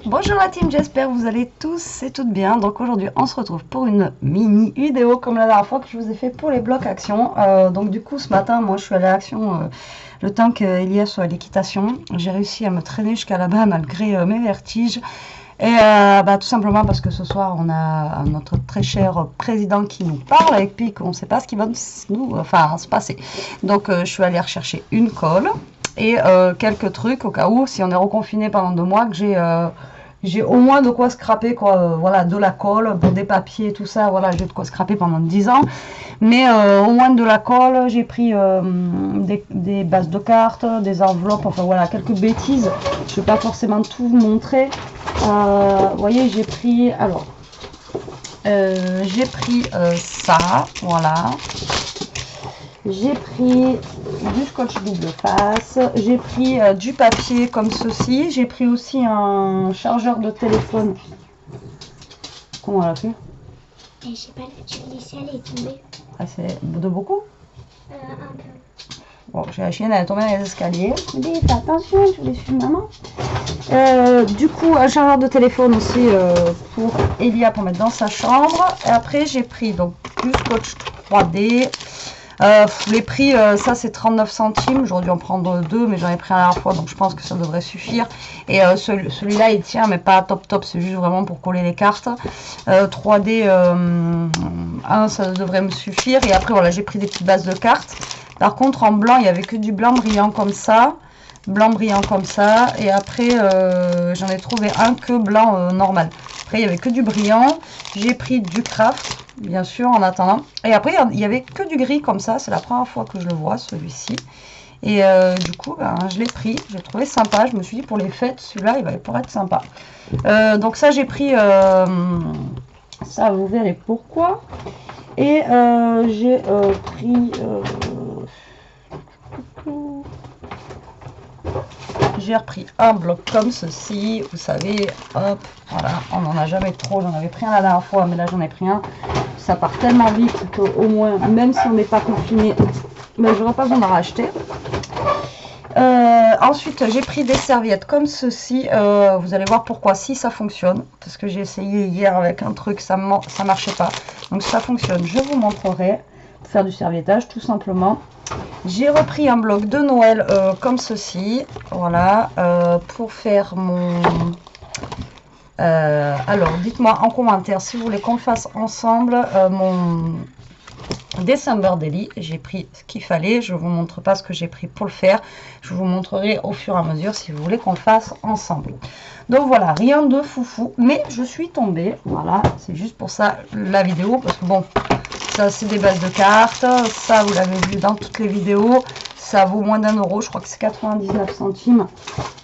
Bonjour la team, j'espère que vous allez tous et toutes bien. Donc aujourd'hui on se retrouve pour une mini vidéo comme la dernière fois que je vous ai fait pour les blocs action. Donc du coup ce matin moi je suis allée à l'action le temps qu'Elias soit à l'équitation. J'ai réussi à me traîner jusqu'à là-bas malgré mes vertiges. Et tout simplement parce que ce soir on a notre très cher président qui nous parle et puis qu'on ne sait pas ce qui va se passer. Donc je suis allée rechercher une colle et quelques trucs au cas où si on est reconfiné pendant 2 mois que j'ai au moins de quoi scraper quoi, voilà, de la colle, des papiers, tout ça, voilà, j'ai de quoi scraper pendant 10 ans. Mais au moins de la colle, j'ai pris des bases de cartes, des enveloppes, enfin voilà, quelques bêtises. Je vais pas forcément tout vous montrer. Vous voyez, j'ai pris, alors, j'ai pris ça, voilà. J'ai pris du scotch double face, j'ai pris du papier comme ceci, j'ai pris aussi un chargeur de téléphone. Comment on l'a fait? Je sais pas, tu l'as laissé, elle est tombée. Ah, c'est de beaucoup? Un peu. Bon, j'ai la chienne, elle est tombée dans les escaliers. Je me dis, fais attention, je voulais suivre maman. Du coup, un chargeur de téléphone aussi pour Elia pour mettre dans sa chambre. Et après, j'ai pris donc du scotch 3D. Les prix, ça c'est 39 centimes. J'aurais dû en prendre 2, mais j'en ai pris un à la fois, donc je pense que ça devrait suffire. Et celui-là il tient, mais pas top, c'est juste vraiment pour coller les cartes. 3D, 1, ça devrait me suffire. Et après, voilà, j'ai pris des petites bases de cartes. Par contre, en blanc, il n'y avait que du blanc brillant comme ça. Blanc brillant comme ça. Et après, j'en ai trouvé un que blanc normal. Après, il n'y avait que du brillant. J'ai pris du craft, bien sûr, en attendant. Et après, il n'y avait que du gris comme ça. C'est la première fois que je le vois, celui-ci. Et du coup, je l'ai pris. J'ai trouvé sympa. Je me suis dit, pour les fêtes, celui-là, il va pouvoir être sympa. Donc ça, j'ai pris... ça, vous verrez pourquoi. Et j'ai pris... j'ai repris un bloc comme ceci, vous savez, hop, voilà, on n'en a jamais trop, j'en avais pris un la dernière fois, mais là j'en ai pris un, ça part tellement vite qu'au moins, même si on n'est pas confiné, j'aurais pas besoin d'en racheter. Ensuite, j'ai pris des serviettes comme ceci, vous allez voir pourquoi, si ça fonctionne, parce que j'ai essayé hier avec un truc, ça marchait pas, donc ça fonctionne, je vous montrerai, pour faire du serviettage tout simplement. J'ai repris un bloc de Noël comme ceci, voilà, pour faire mon... alors, dites-moi en commentaire si vous voulez qu'on fasse ensemble mon December Daily. J'ai pris ce qu'il fallait, je ne vous montre pas ce que j'ai pris pour le faire, je vous montrerai au fur et à mesure si vous voulez qu'on le fasse ensemble. Donc voilà, rien de foufou, mais je suis tombée, voilà, c'est juste pour ça la vidéo, parce que bon... Ça, c'est des bases de cartes. Ça, vous l'avez vu dans toutes les vidéos. Ça vaut moins d'1 euro. Je crois que c'est 99 centimes.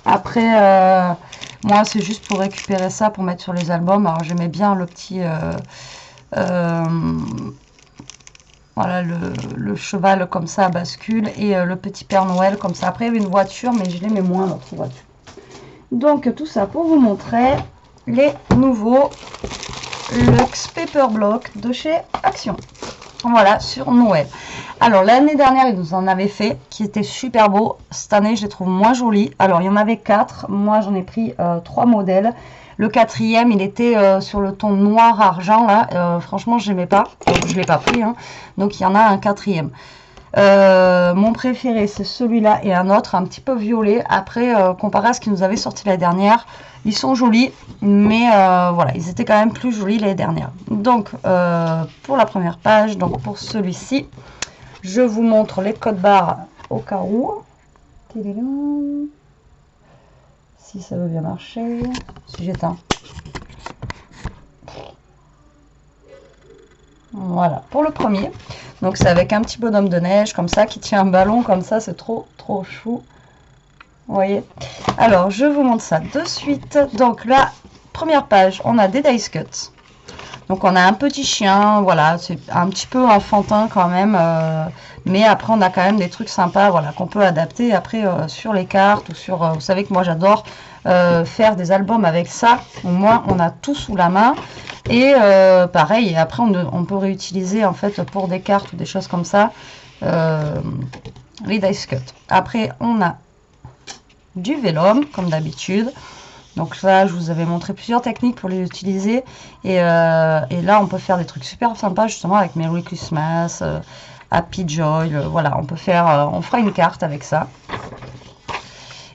Après, moi, c'est juste pour récupérer ça, pour mettre sur les albums. Alors, j'aimais bien le petit... voilà, le cheval comme ça bascule. Et le petit Père Noël comme ça. Après, il y avait une voiture, mais je l'aimais moins, l'autre voiture. Donc, tout ça pour vous montrer les nouveaux Luxe Paper Block de chez Action. Voilà, sur Noël. Alors, l'année dernière, ils nous en avaient fait, qui était super beau. Cette année, je les trouve moins jolis. Alors, il y en avait 4. Moi, j'en ai pris 3 modèles. Le 4e, il était sur le ton noir-argent, là. Franchement, je n'aimais pas. Donc, je ne l'ai pas pris. Hein. Donc, il y en a un 4e. Mon préféré, c'est celui-là et un autre, un petit peu violet. Après, comparé à ce qu'ils nous avaient sorti l'année dernière, ils sont jolis, mais voilà, ils étaient quand même plus jolis l'année dernière. Donc, pour la première page, donc pour celui-ci, je vous montre les codes barres au cas où. Si ça veut bien marcher, si j'éteins. Voilà, pour le premier. Donc, c'est avec un petit bonhomme de neige, comme ça, qui tient un ballon, comme ça, c'est trop chou. Vous voyez? Alors, je vous montre ça de suite. Donc, la première page, on a des dice cuts. Donc, on a un petit chien, voilà, c'est un petit peu enfantin quand même. Mais après, on a quand même des trucs sympas, voilà, qu'on peut adapter après sur les cartes ou sur... vous savez que moi, j'adore faire des albums avec ça. Au moins, on a tout sous la main. Et pareil, et après, on peut réutiliser, en fait, pour des cartes ou des choses comme ça, les dice cuts. Après, on a du vélum, comme d'habitude. Donc là, je vous avais montré plusieurs techniques pour les utiliser. Et là, on peut faire des trucs super sympas justement avec Merry Christmas, Happy Joy. Voilà, on peut faire, on fera une carte avec ça.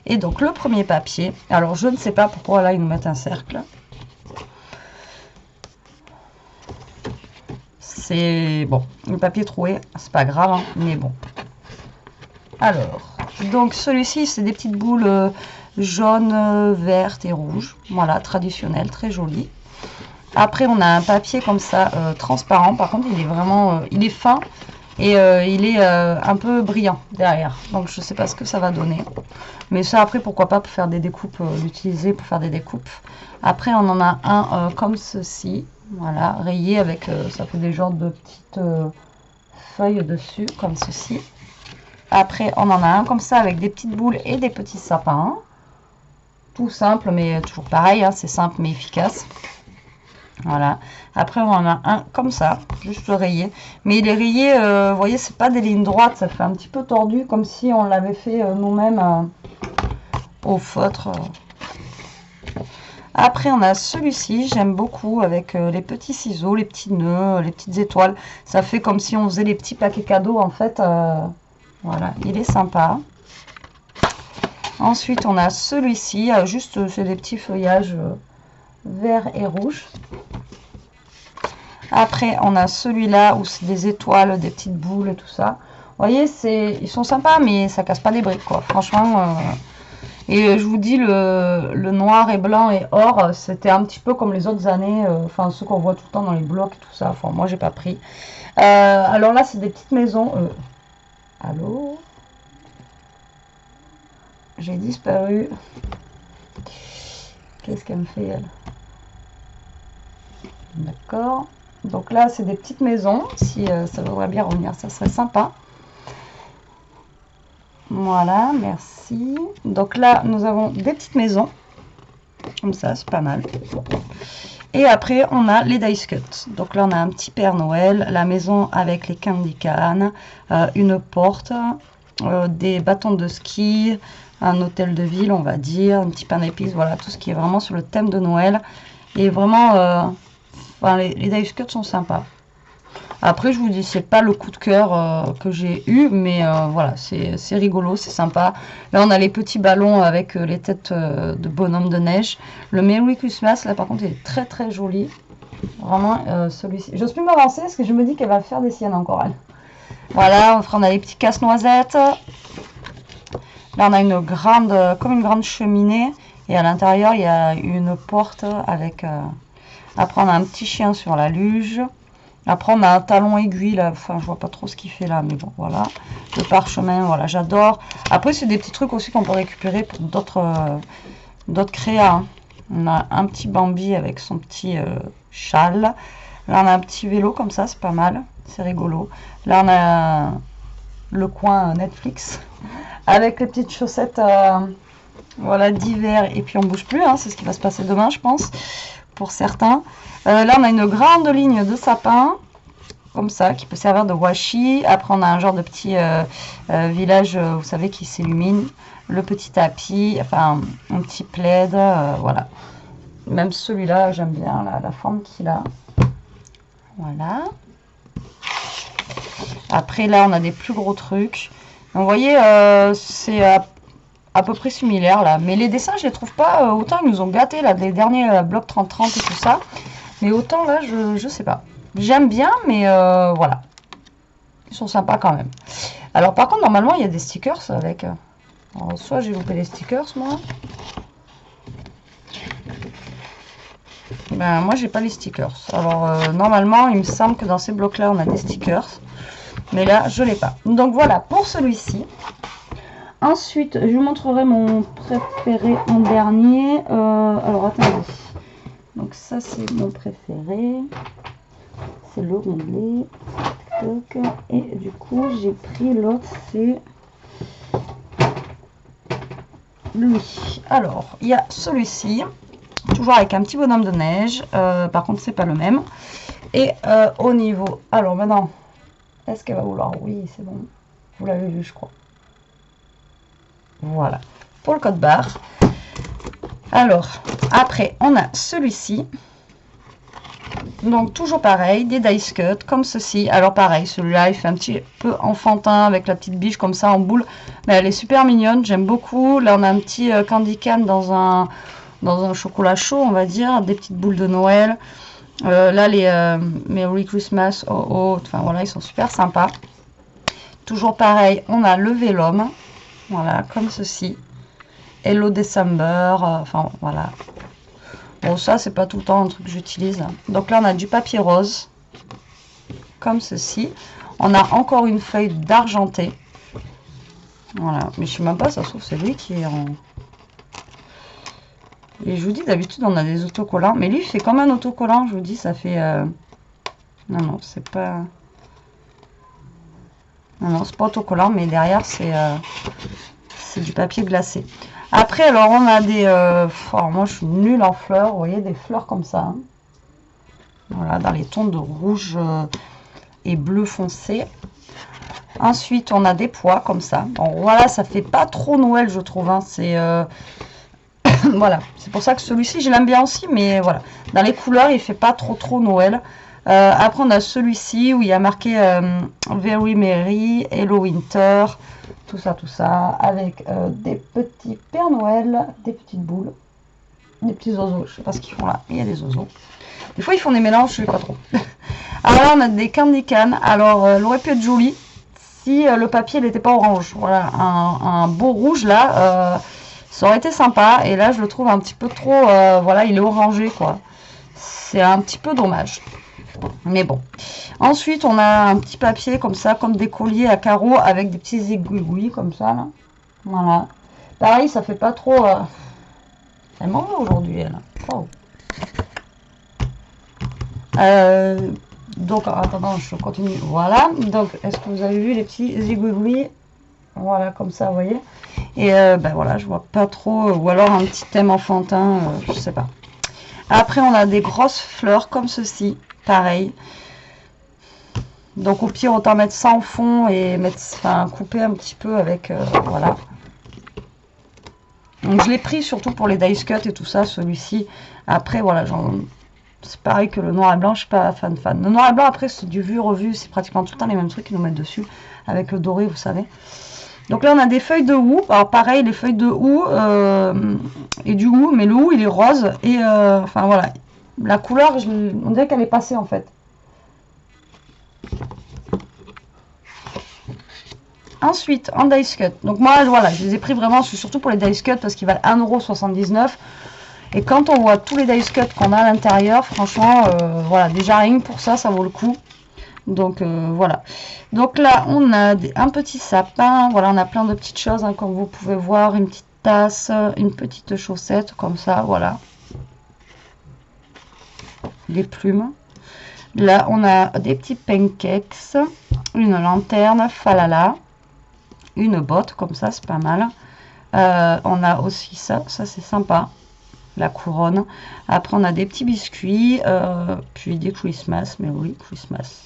Et donc le premier papier, alors je ne sais pas pourquoi là ils nous mettent un cercle. C'est bon, le papier troué, c'est pas grave, hein, mais bon. Alors, donc celui-ci c'est des petites boules jaunes, vertes et rouges. Voilà, traditionnel, très joli. Après on a un papier comme ça, transparent. Par contre il est vraiment, il est fin. Et il est un peu brillant derrière. Donc je sais pas ce que ça va donner. Mais ça après pourquoi pas pour faire des découpes, l'utiliser pour faire des découpes. Après on en a un comme ceci. Voilà, rayé avec, ça fait des genres de petites feuilles dessus comme ceci. Après on en a un comme ça avec des petites boules et des petits sapins. Tout simple mais toujours pareil, hein, c'est simple mais efficace. Voilà. Après, on en a un comme ça, juste rayé. Mais il est rayé, vous voyez, c'est pas des lignes droites, ça fait un petit peu tordu, comme si on l'avait fait nous-mêmes au feutre. Après, on a celui-ci, j'aime beaucoup, avec les petits ciseaux, les petits nœuds, les petites étoiles. Ça fait comme si on faisait les petits paquets cadeaux, en fait. Voilà, il est sympa. Ensuite, on a celui-ci, juste, c'est des petits feuillages vert et rouge. Après, on a celui-là où c'est des étoiles, des petites boules et tout ça. Vous voyez, ils sont sympas, mais ça casse pas des briques, quoi. Franchement, et je vous dis, le noir et blanc et or, c'était un petit peu comme les autres années, enfin ceux qu'on voit tout le temps dans les blocs et tout ça. Enfin, moi, j'ai pas pris. Alors là, c'est des petites maisons. Allô? J'ai disparu. Qu'est-ce qu'elle me fait, elle? D'accord. Donc là, c'est des petites maisons. Si ça voudrait bien revenir, ça serait sympa. Voilà, merci. Donc là, nous avons des petites maisons. Comme ça, c'est pas mal. Et après, on a les dice cuts. Donc là, on a un petit Père Noël, la maison avec les candy canes, une porte, des bâtons de ski, un hôtel de ville, on va dire, un petit pain d'épices. Voilà, tout ce qui est vraiment sur le thème de Noël. Et vraiment... Enfin, les dice cuts sont sympas. Après, je vous dis, c'est pas le coup de cœur que j'ai eu, mais voilà, c'est rigolo, c'est sympa. Là, on a les petits ballons avec les têtes de bonhomme de neige. Le Merry Christmas, là, par contre, il est très très joli. Vraiment, celui-ci. J'ose plus m'avancer parce que je me dis qu'elle va faire des siennes encore, elle. Voilà, on a les petits casse-noisettes. Là, on a une grande, comme une grande cheminée. Et à l'intérieur, il y a une porte avec... Après, on a un petit chien sur la luge. Après, on a un talon aiguille, là. Enfin, je vois pas trop ce qu'il fait là, mais bon, voilà. Le parchemin, voilà, j'adore. Après, c'est des petits trucs aussi qu'on peut récupérer pour d'autres créas. Hein. On a un petit Bambi avec son petit châle. Là, on a un petit vélo comme ça, c'est pas mal. C'est rigolo. Là, on a le coin Netflix avec les petites chaussettes voilà, d'hiver. Et puis, on bouge plus. Hein. C'est ce qui va se passer demain, je pense. Pour certains. Là, on a une grande ligne de sapin, comme ça, qui peut servir de washi. Après, on a un genre de petit village, vous savez, qui s'illumine. Le petit tapis, enfin, un petit plaid, voilà. Même celui-là, j'aime bien la forme qu'il a. Voilà. Après, là, on a des plus gros trucs. Donc, vous voyez, c'est... à peu près similaire là, mais les dessins je les trouve pas autant, ils nous ont gâtés là, les derniers blocs 30-30 et tout ça, mais autant là je sais pas, j'aime bien, mais voilà, ils sont sympas quand même. Alors par contre normalement il y a des stickers avec, alors, soit j'ai loupé les stickers moi, ben moi j'ai pas les stickers, alors normalement il me semble que dans ces blocs là on a des stickers, mais là je l'ai pas. Donc voilà pour celui-ci. Ensuite, je vous montrerai mon préféré en dernier. Alors, attendez. Donc, ça, c'est mon préféré. C'est le rondelet. Et du coup, j'ai pris l'autre, c'est lui. Alors, il y a celui-ci. Toujours avec un petit bonhomme de neige. Par contre, c'est pas le même. Et au niveau... Alors, maintenant, est-ce qu'elle va vouloir? Oui, c'est bon. Vous l'avez vu, je crois. Voilà, pour le code barre. Alors, après, on a celui-ci. Donc, toujours pareil, des dice cut comme ceci. Alors, pareil, celui-là, il fait un petit peu enfantin avec la petite biche comme ça en boule. Mais elle est super mignonne, j'aime beaucoup. Là, on a un petit candy can dans un chocolat chaud, on va dire. Des petites boules de Noël. Là, les Merry Christmas, oh, oh, enfin voilà, ils sont super sympas. Toujours pareil, on a le vélum. Voilà, comme ceci. Hello December, enfin voilà. Bon, ça, c'est pas tout le temps un truc que j'utilise. Donc là, on a du papier rose, comme ceci. On a encore une feuille d'argenté. Voilà, mais je sais même pas, ça se trouve, c'est lui qui est en... Et je vous dis, d'habitude, on a des autocollants. Mais lui, il fait comme un autocollant, je vous dis, ça fait... Non, non, c'est pas... Non, non, c'est pas autocollant, mais derrière, c'est du papier glacé. Après, alors, on a des... alors, moi, je suis nulle en fleurs. Vous voyez, des fleurs comme ça. Hein. Voilà, dans les tons de rouge et bleu foncé. Ensuite, on a des pois comme ça. Bon, voilà, ça fait pas trop Noël, je trouve. Hein. C'est... voilà, c'est pour ça que celui-ci, je l'aime bien aussi. Mais voilà, dans les couleurs, il fait pas trop Noël. Après, on a celui-ci où il y a marqué Very Merry, Hello Winter... tout ça, avec des petits Pères Noël, des petites boules, des petits oiseaux, je sais pas ce qu'ils font là, mais il y a des oiseaux. Des fois, ils font des mélanges, je sais pas trop. Alors là, on a des candy can. Alors, elle aurait pu être jolie si le papier n'était pas orange. Voilà, un beau rouge là, ça aurait été sympa. Et là, je le trouve un petit peu trop, voilà, il est orangé, quoi. C'est un petit peu dommage. Mais bon. Ensuite, on a un petit papier comme ça, comme des colliers à carreaux avec des petits aiguilles comme ça. Là. Voilà. Pareil, ça fait pas trop... Elle m'en va aujourd'hui, elle. Oh. Donc, attends, je continue. Voilà. Donc, est-ce que vous avez vu les petits aiguilles? Voilà, comme ça, vous voyez. Et ben voilà, je vois pas trop. Ou alors un petit thème enfantin, je sais pas. Après, on a des grosses fleurs comme ceci. Pareil. Donc au pire, autant mettre ça en fond et mettre, enfin, couper un petit peu avec, voilà. Donc je l'ai pris surtout pour les dice cut et tout ça, celui-ci. Après, voilà, c'est pareil que le noir et blanc, je suis pas fan. Le noir et blanc, après, c'est du vu, revu, c'est pratiquement tout le temps les mêmes trucs qu'ils nous mettent dessus, avec le doré, vous savez. Donc là, on a des feuilles de houx. Alors pareil, les feuilles de houx et du houx, mais le houx, il est rose. Et, enfin voilà, la couleur, on dirait qu'elle est passée en fait. Ensuite, en dice cut. Donc moi, voilà, je les ai pris vraiment, surtout pour les dice cut parce qu'ils valent 1,79 €. Et quand on voit tous les dice cut qu'on a à l'intérieur, franchement, voilà, déjà rien que pour ça, ça vaut le coup. Donc voilà. Donc là, on a un petit sapin. Voilà, on a plein de petites choses, hein, comme vous pouvez voir. Une petite tasse, une petite chaussette, comme ça, voilà. Des plumes. Là, on a des petits pancakes, une lanterne, falala. Une botte comme ça, c'est pas mal. On a aussi ça c'est sympa, la couronne. Après on a des petits biscuits, puis des Christmas, mais oui, Christmas,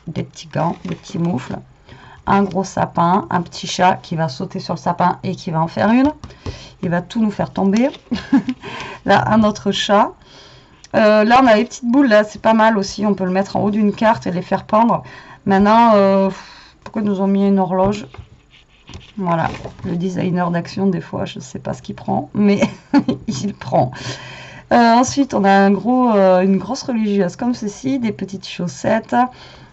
des petits gants, des petits moufles, un gros sapin, un petit chat qui va sauter sur le sapin et qui va en faire une. Il va tout nous faire tomber. Là, un autre chat. Là on a les petites boules, là c'est pas mal aussi, on peut le mettre en haut d'une carte et les faire pendre. Maintenant, pourquoi ils nous ont mis une horloge? Voilà, le designer d'action, des fois, je ne sais pas ce qu'il prend, mais il prend. Ensuite, on a une grosse religieuse comme ceci, des petites chaussettes.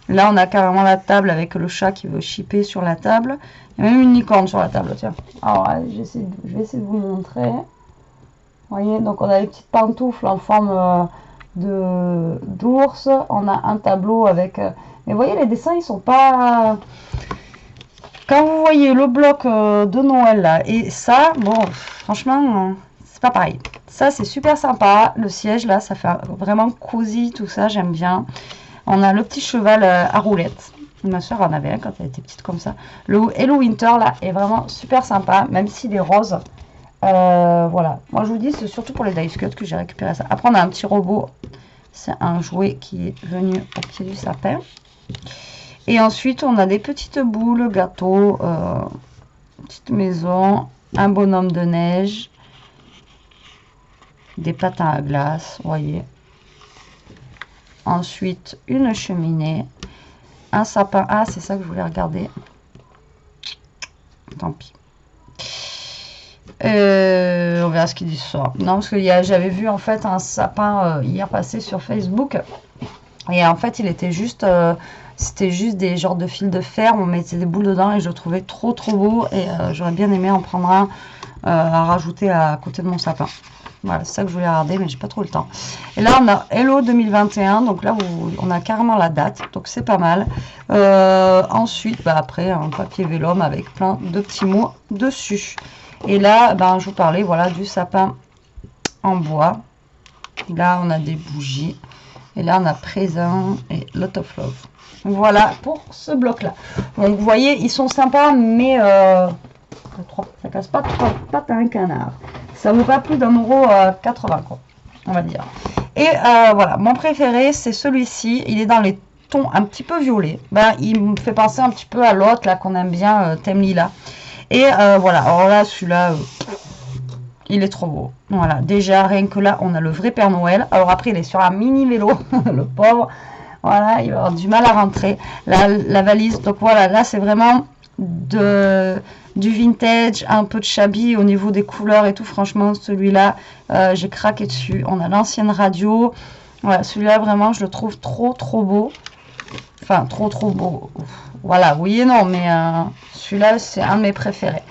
Là, on a carrément la table avec le chat qui veut chipper sur la table. Il y a même une licorne sur la table, tiens. Alors, je vais essayer de vous montrer. Vous voyez, donc on a les petites pantoufles en forme d'ours. On a un tableau avec... mais vous voyez, les dessins, ils sont pas... Quand vous voyez le bloc de Noël là et ça, bon, franchement, c'est pas pareil. Ça, c'est super sympa. Le siège là, ça fait vraiment cosy, tout ça, j'aime bien. On a le petit cheval à roulettes. Ma soeur en avait un quand elle était petite comme ça. Le Hello Winter là est vraiment super sympa, même s'il est rose. Voilà. Moi, je vous dis, c'est surtout pour les dice cut que j'ai récupéré ça. Après, on a un petit robot. C'est un jouet qui est venu au pied du sapin. Et ensuite, on a des petites boules, gâteaux, petite maison, un bonhomme de neige. des patins à glace, vous voyez. Ensuite, une cheminée, un sapin. Ah, c'est ça que je voulais regarder. Tant pis. On verra ce qu'ils disent ce soir. Non, parce que j'avais vu en fait un sapin hier passer sur Facebook. Et en fait, il était juste... c'était juste des genres de fils de fer. On mettait des boules dedans et je le trouvais trop beau. Et j'aurais bien aimé en prendre un à rajouter à côté de mon sapin. Voilà, c'est ça que je voulais regarder, mais j'ai pas trop le temps. Et là, on a Hello 2021. Donc là, on a carrément la date. Donc c'est pas mal. Ensuite, bah, après, un papier vélum avec plein de petits mots dessus. Et là, ben, je vous parlais, voilà, du sapin en bois. Là, on a des bougies. Et là, on a présent et lot of love. Voilà pour ce bloc-là. Donc, vous voyez, ils sont sympas, mais ça casse pas trois pattes à un canard. Ça vaut pas plus d'1,80 €, quoi, on va dire. Et voilà, mon préféré, c'est celui-ci. Il est dans les tons un petit peu violets. Ben, il me fait penser un petit peu à l'autre, là, qu'on aime bien, Thème Lila. Et voilà, alors là, celui-là, il est trop beau. Voilà, déjà, rien que là, on a le vrai Père Noël. Alors après, il est sur un mini vélo, le pauvre. Voilà, il va avoir du mal à rentrer. La valise, donc voilà, là, c'est vraiment du vintage, un peu de shabby au niveau des couleurs et tout. Franchement, celui-là, j'ai craqué dessus. On a l'ancienne radio. Voilà, celui-là, vraiment, je le trouve trop beau. Enfin, trop beau. Voilà, oui et non, mais celui-là, c'est un de mes préférés.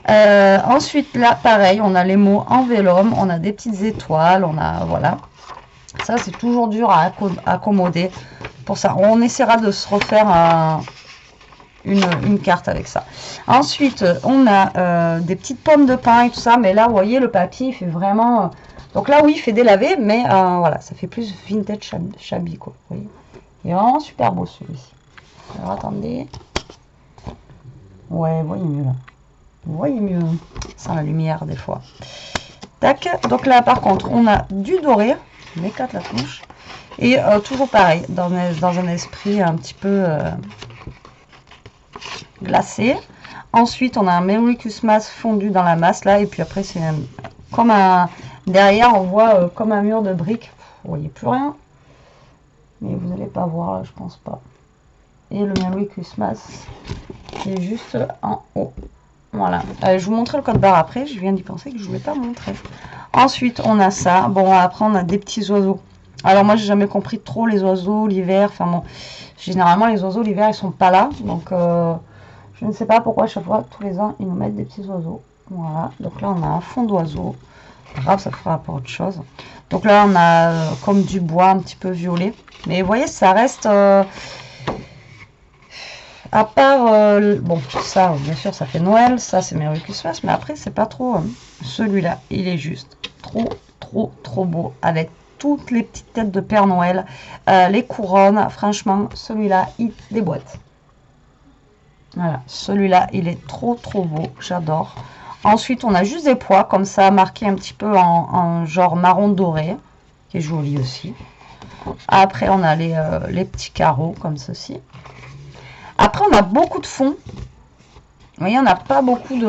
Ensuite, là, pareil, on a les mots en vélum, on a des petites étoiles, on a, voilà. Ça, c'est toujours dur à accommoder. Pour ça, on essaiera de se refaire une carte avec ça. Ensuite, on a des petites pommes de pin et tout ça, mais là, vous voyez, le papier, il fait vraiment... donc là, oui, il fait délaver, mais voilà, ça fait plus vintage shabby, quoi. Vous voyez. Il est vraiment super beau, celui-ci. Alors, attendez. Ouais, vous voyez mieux, là. Vous voyez mieux, sans la lumière, des fois. Tac. Donc là, par contre, on a du doré. Je m'éclate la touche. Et toujours pareil, dans un esprit un petit peu glacé. Ensuite, on a un Merry Christmas fondu dans la masse, là. Et puis après, c'est comme un... derrière, on voit comme un mur de briques. Vous voyez plus rien. Mais vous n'allez pas voir, là, je pense pas. Et le Merry Christmas qui est juste en haut. Voilà. Je vous montrerai le code barre après. Je viens d'y penser que je ne voulais pas montrer. Ensuite, on a ça. Bon, après, on a des petits oiseaux. Alors, moi, j'ai jamais compris trop les oiseaux l'hiver. Enfin, bon, généralement, les oiseaux l'hiver, ils sont pas là. Donc, je ne sais pas pourquoi, à chaque fois, tous les ans, ils nous mettent des petits oiseaux. Voilà. Donc là, on a un fond d'oiseau. Grave, ça fera pour autre chose. Donc là, on a comme du bois un petit peu violet. Mais vous voyez, ça reste... à part, bon, ça, bien sûr, ça fait Noël, ça, c'est Merry Christmas, mais après, c'est pas trop. Celui-là, il est juste trop beau, avec toutes les petites têtes de Père Noël, les couronnes, franchement, celui-là, il déboîte. Voilà, celui-là, il est trop beau, j'adore. Ensuite, on a juste des pois, comme ça, marqué un petit peu en genre marron doré, qui est joli aussi. Après, on a les petits carreaux, comme ceci. Après, on a beaucoup de fonds. Vous voyez, on n'a pas beaucoup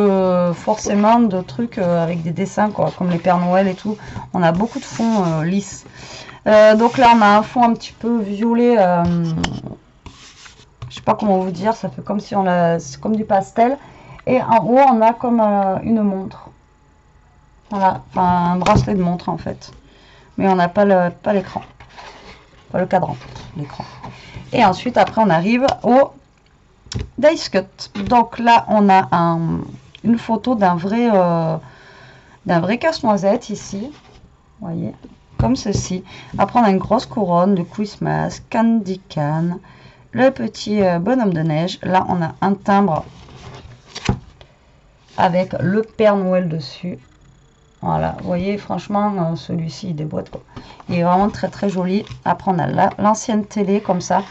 forcément de trucs avec des dessins, quoi, comme les Pères Noël et tout. On a beaucoup de fonds lisses. Donc là, on a un fond un petit peu violet. Je sais pas comment vous dire. Ça fait comme si c'est comme du pastel. Et en haut, on a comme une montre. Voilà, enfin un bracelet de montre en fait. Mais on n'a pas l'écran. Pas le cadran, l'écran. Et ensuite, après, on arrive au Dice Cut. Donc là, on a une photo d'un vrai casse-noisette ici. Vous voyez, comme ceci. Après, on a une grosse couronne de Christmas, Candy Can, le petit bonhomme de neige. Là, on a un timbre avec le Père Noël dessus. Voilà, vous voyez, franchement, celui-ci, il déboîte, quoi. Il est vraiment très joli. Après, on a l'ancienne télé, comme ça.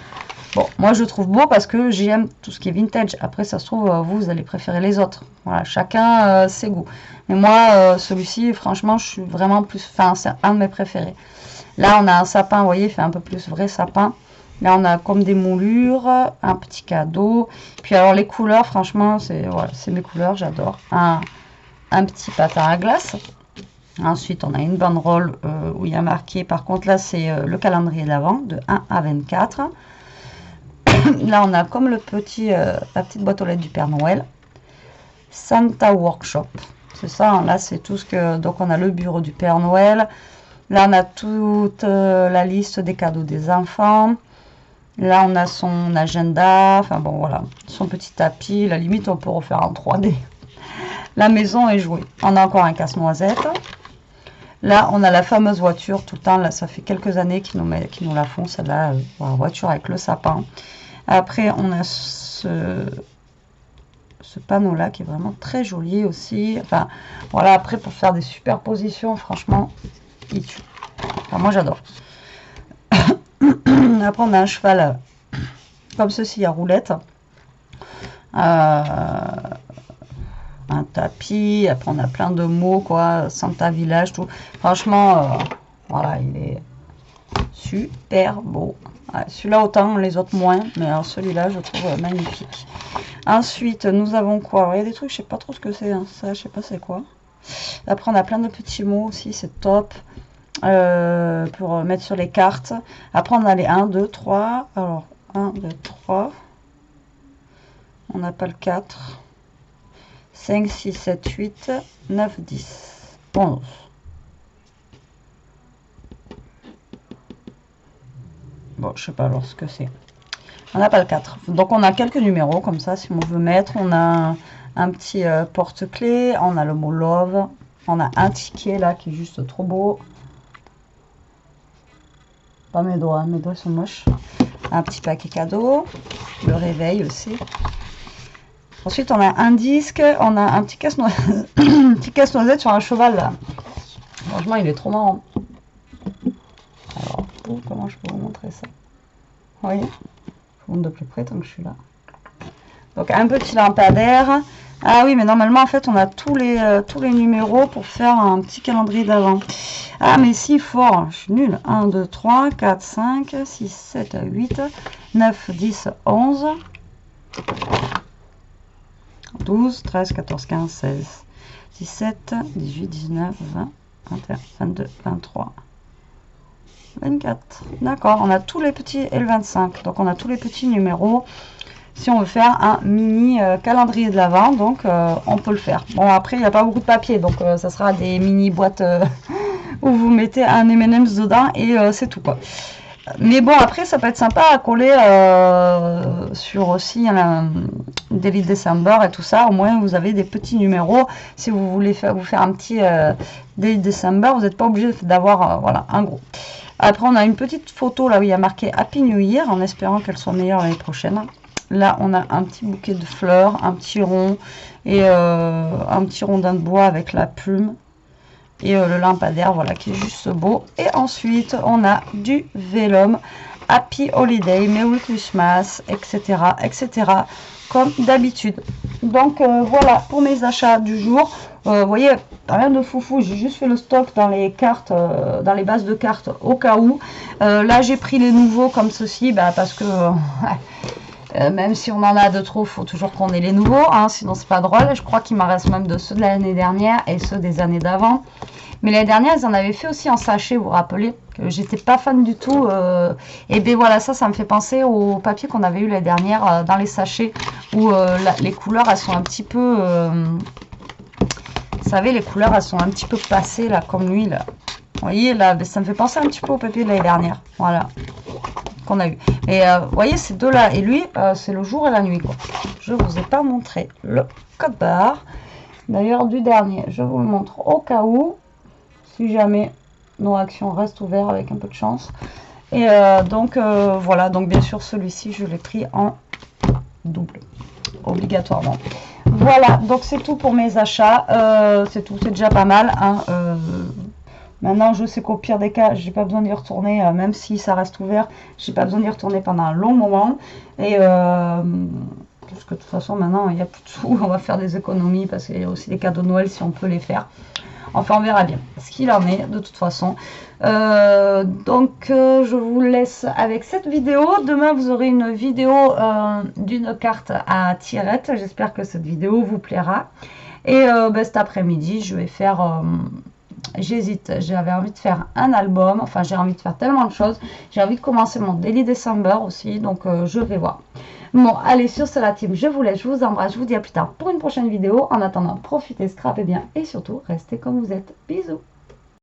Bon, moi, je le trouve beau parce que j'aime tout ce qui est vintage. Après, ça se trouve, vous allez préférer les autres. Voilà, chacun ses goûts. Mais moi, celui-ci, franchement, je suis vraiment plus... Enfin, c'est un de mes préférés. Là, on a un sapin, vous voyez, il fait un peu plus vrai sapin. Là, on a comme des moulures, un petit cadeau. Puis alors, les couleurs, franchement, c'est voilà, mes couleurs, j'adore. Un petit patin à glace. Ensuite, on a une banderole où il y a marqué, par contre là c'est le calendrier de l'Avent de 1 à 24. Là on a comme la petite boîte aux lettres du Père Noël. Santa Workshop, c'est ça, hein, là c'est tout ce que... Donc on a le bureau du Père Noël. Là on a toute la liste des cadeaux des enfants. Là on a son agenda, enfin bon voilà, son petit tapis, la limite on peut refaire en 3D. La maison est jouée. On a encore un casse-noisette. Là, on a la fameuse voiture tout le temps. Là, ça fait quelques années qu'ils nous la font, celle-là, la voiture avec le sapin. Après, on a ce panneau-là qui est vraiment très joli aussi. Enfin, voilà, après, pour faire des superpositions, franchement, il tue. Enfin, moi, j'adore. Après, on a un cheval comme ceci à roulette. Un tapis, après on a plein de mots, quoi, Santa Village, tout. Franchement, voilà, il est super beau. Ouais, celui-là autant, les autres moins, mais celui-là je trouve magnifique. Ensuite, nous avons quoi? Il y a des trucs, je sais pas trop ce que c'est, hein, ça, je sais pas c'est quoi. Après, on a plein de petits mots aussi, c'est top. Pour mettre sur les cartes. Après, on a les 1, 2, 3. Alors, 1, 2, 3. On n'a pas le 4. 5, 6, 7, 8, 9, 10, 11. Bon, je sais pas alors ce que c'est. On n'a pas le 4. Donc, on a quelques numéros comme ça, si on veut mettre. On a un petit porte-clés. On a le mot love. On a un ticket là qui est juste trop beau. Pas mes doigts sont moches. Un petit paquet cadeau. Le réveil aussi. Ensuite, on a un disque, on a un petit casse-noisette sur un cheval là. Franchement, il est trop marrant. Alors, comment je peux vous montrer ça? Vous voyez? Je vous montre de plus près tant que je suis là. Donc, un petit lampadaire. Ah oui, mais normalement, en fait, on a tous les numéros pour faire un petit calendrier d'avant. Ah, mais si, fort, je suis nulle. 1, 2, 3, 4, 5, 6, 7, 8, 9, 10, 11... 12, 13, 14, 15, 16, 17, 18, 19, 20, 21, 22, 23, 24. D'accord, on a tous les petits et le 25. Donc, on a tous les petits numéros. Si on veut faire un mini calendrier de l'Avent, donc on peut le faire. Bon, après, il n'y a pas beaucoup de papier, donc ça sera des mini boîtes où vous mettez un M&M's dedans et c'est tout, quoi. Mais bon, après, ça peut être sympa à coller sur aussi Daily December et tout ça. Au moins, vous avez des petits numéros. Si vous voulez vous faire un petit Daily December, vous n'êtes pas obligé d'avoir voilà, un gros. Après, on a une petite photo là où il y a marqué Happy New Year, en espérant qu'elle soit meilleure l'année prochaine. Là, on a un petit bouquet de fleurs, un petit rond et un petit rondin de bois avec la plume. Et le lampadaire, voilà, qui est juste beau. Et ensuite, on a du vélum, Happy Holiday, Merry Christmas, etc., etc., comme d'habitude. Donc, voilà pour mes achats du jour. Vous voyez, rien de foufou, j'ai juste fait le stock dans les cartes, dans les bases de cartes, au cas où. Là, j'ai pris les nouveaux comme ceci, bah, parce que... même si on en a de trop, il faut toujours qu'on ait les nouveaux, hein, sinon c'est pas drôle. Je crois qu'il m'en reste même de ceux de l'année dernière et ceux des années d'avant. Mais l'année dernière, ils en avaient fait aussi en sachet, vous vous rappelez, que j'étais pas fan du tout. Et bien voilà, ça me fait penser au papier qu'on avait eu l'année dernière dans les sachets, où les couleurs, elles sont un petit peu... vous savez, les couleurs, elles sont un petit peu passées, là, comme l'huile. Vous voyez, là, ça me fait penser un petit peu au papier de l'année dernière. Voilà. Qu'on a eu. Et vous voyez ces deux là et lui c'est le jour et la nuit, quoi. Je vous ai pas montré le code barre d'ailleurs du dernier, je vous le montre au cas où, si jamais nos actions restent ouvertes avec un peu de chance. Et donc voilà, donc bien sûr celui-ci je l'ai pris en double obligatoirement. Voilà, donc c'est tout pour mes achats. C'est tout, c'est déjà pas mal, hein. Maintenant, je sais qu'au pire des cas, j'ai pas besoin d'y retourner, même si ça reste ouvert, j'ai pas besoin d'y retourner pendant un long moment. Et parce que de toute façon, maintenant, il n'y a plus de sous, on va faire des économies parce qu'il y a aussi des cadeaux de Noël si on peut les faire. Enfin, on verra bien ce qu'il en est de toute façon. Je vous laisse avec cette vidéo. Demain, vous aurez une vidéo d'une carte à tirette. J'espère que cette vidéo vous plaira. Et cet après-midi, je vais faire... j'hésite. J'avais envie de faire un album. Enfin, j'ai envie de faire tellement de choses. J'ai envie de commencer mon Daily December aussi. Donc, je vais voir. Bon, allez, sur ce, la team, je vous laisse. Je vous embrasse. Je vous dis à plus tard pour une prochaine vidéo. En attendant, profitez, scrapez bien. Et surtout, restez comme vous êtes. Bisous.